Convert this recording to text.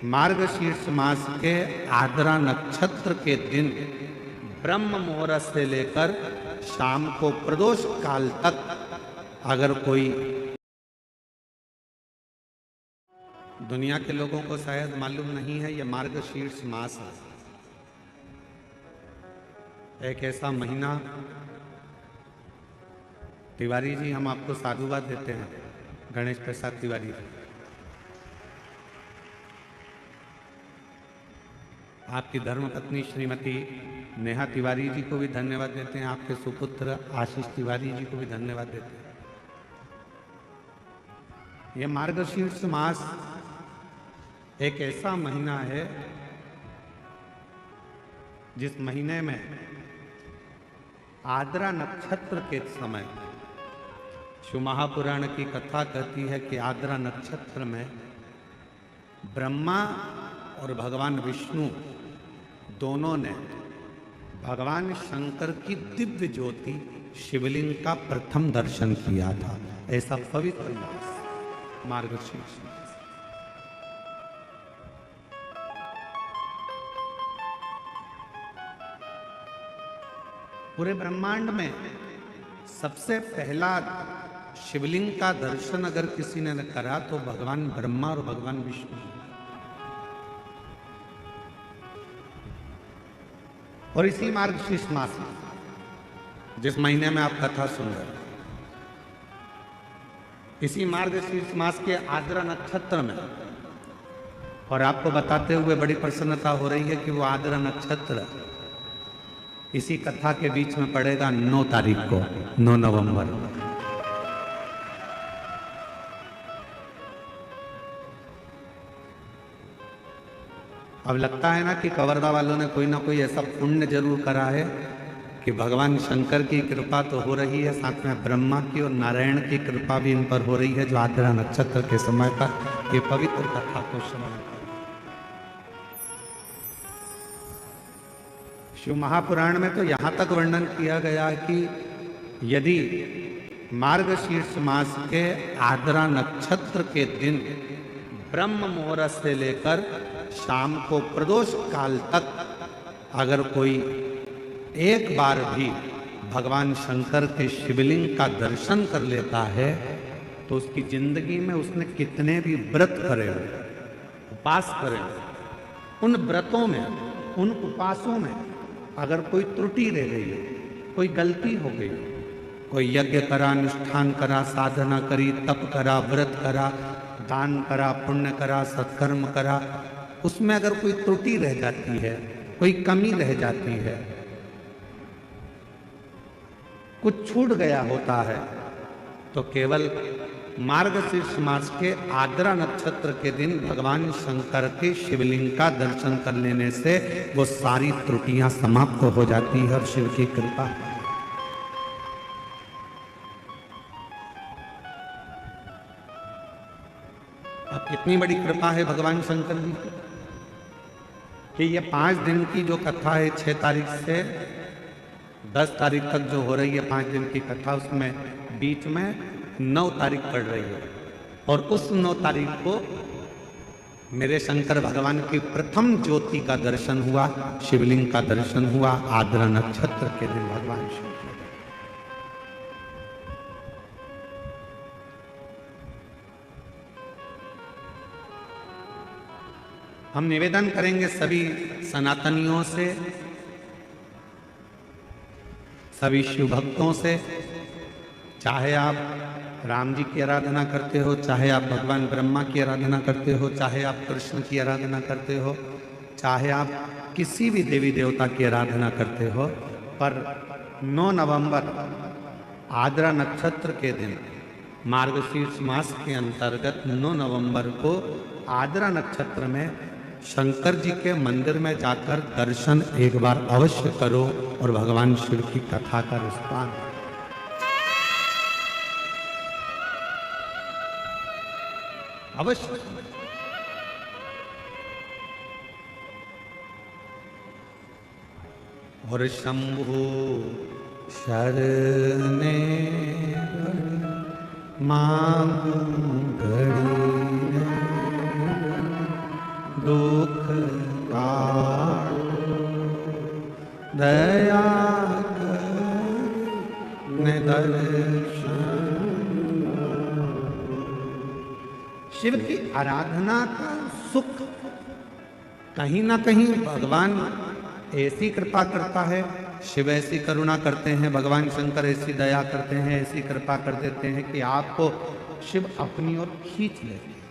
मार्गशीर्ष मास के आर्द्रा नक्षत्र के दिन ब्रह्म मुहूर्त से लेकर शाम को प्रदोष काल तक अगर कोई, दुनिया के लोगों को शायद मालूम नहीं है, यह मार्गशीर्ष मास है, एक ऐसा महीना। तिवारी जी, हम आपको साधुवाद देते हैं, गणेश प्रसाद तिवारी जी, आपकी धर्मपत्नी श्रीमती नेहा तिवारी जी को भी धन्यवाद देते हैं, आपके सुपुत्र आशीष तिवारी जी को भी धन्यवाद देते हैं। यह मार्गशीर्ष मास एक ऐसा महीना है जिस महीने में आर्द्रा नक्षत्र के समय, शिव महापुराण की कथा कहती है कि आर्द्रा नक्षत्र में ब्रह्मा और भगवान विष्णु दोनों ने भगवान शंकर की दिव्य ज्योति शिवलिंग का प्रथम दर्शन किया था। ऐसा पवित्र मास मार्गशीर्ष मास। पूरे ब्रह्मांड में सबसे पहला शिवलिंग का दर्शन अगर किसी ने करा तो भगवान ब्रह्मा और भगवान विष्णु। और इसी मार्गशीर्ष मास में, जिस महीने में आप कथा सुन रहे हैं, इसी मार्गशीर्ष मास के आर्द्रा नक्षत्र में, और आपको बताते हुए बड़ी प्रसन्नता हो रही है कि वो आर्द्रा नक्षत्र इसी कथा के बीच में पड़ेगा 9 तारीख को, 9 नवंबर। अब लगता है ना कि कवर्धा वालों ने कोई ना कोई ऐसा पुण्य जरूर करा है कि भगवान शंकर की कृपा तो हो रही है, साथ में ब्रह्मा की और नारायण की कृपा भी इन पर हो रही है, जो आर्द्रा नक्षत्र के समय पर ये पवित्र कथा को श्रवण कर। शिव महापुराण में तो यहाँ तक वर्णन किया गया है कि यदि मार्गशीर्ष मास के आर्द्रा नक्षत्र के दिन ब्रह्म मुहूर्त से लेकर शाम को प्रदोष काल तक अगर कोई एक बार भी भगवान शंकर के शिवलिंग का दर्शन कर लेता है तो उसकी जिंदगी में उसने कितने भी व्रत करे हो, उपास करे हो, उन व्रतों में, उन उपासों में अगर कोई त्रुटि रह गई है, कोई गलती हो गई, कोई यज्ञ करा, अनुष्ठान करा, साधना करी, तप करा, व्रत करा, दान करा, पुण्य करा, सत्कर्म करा, उसमें अगर कोई त्रुटि रह जाती है, कोई कमी रह जाती है, कुछ छूट गया होता है, तो केवल मार्गशीर्ष मास के आर्द्रा नक्षत्र के दिन भगवान शंकर के शिवलिंग का दर्शन कर लेने से वो सारी त्रुटियां समाप्त हो जाती है और शिव की कृपा। अब कितनी बड़ी कृपा है भगवान शंकर जी की कि ये 5 दिन की जो कथा है, 6 तारीख से 10 तारीख तक जो हो रही है 5 दिन की कथा, उसमें बीच में 9 तारीख पड़ रही है, और उस 9 तारीख को मेरे शंकर भगवान की प्रथम ज्योति का दर्शन हुआ, शिवलिंग का दर्शन हुआ आर्द्रा नक्षत्र के दिन भगवान शिव। हम निवेदन करेंगे सभी सनातनियों से, सभी शिव भक्तों से, चाहे आप राम जी की आराधना करते हो, चाहे आप भगवान ब्रह्मा की आराधना करते हो, चाहे आप कृष्ण की आराधना करते हो, चाहे आप किसी भी देवी देवता की आराधना करते हो, पर 9 नवंबर आर्द्रा नक्षत्र के दिन मार्गशीर्ष मास के अंतर्गत 9 नवंबर को आर्द्रा नक्षत्र में शंकर जी के मंदिर में जाकर दर्शन एक बार अवश्य करो और भगवान शिव की कथा का रसपान अवश्य। और शंभु शरणे मांगू घड़ी दुख दया कर दर्शन। शिव की आराधना का सुख कहीं ना कहीं भगवान ऐसी कृपा करता है, शिव ऐसी करुणा करते हैं, भगवान शंकर ऐसी दया करते हैं, ऐसी कृपा कर देते हैं कि आपको शिव अपनी ओर खींच लेते हैं।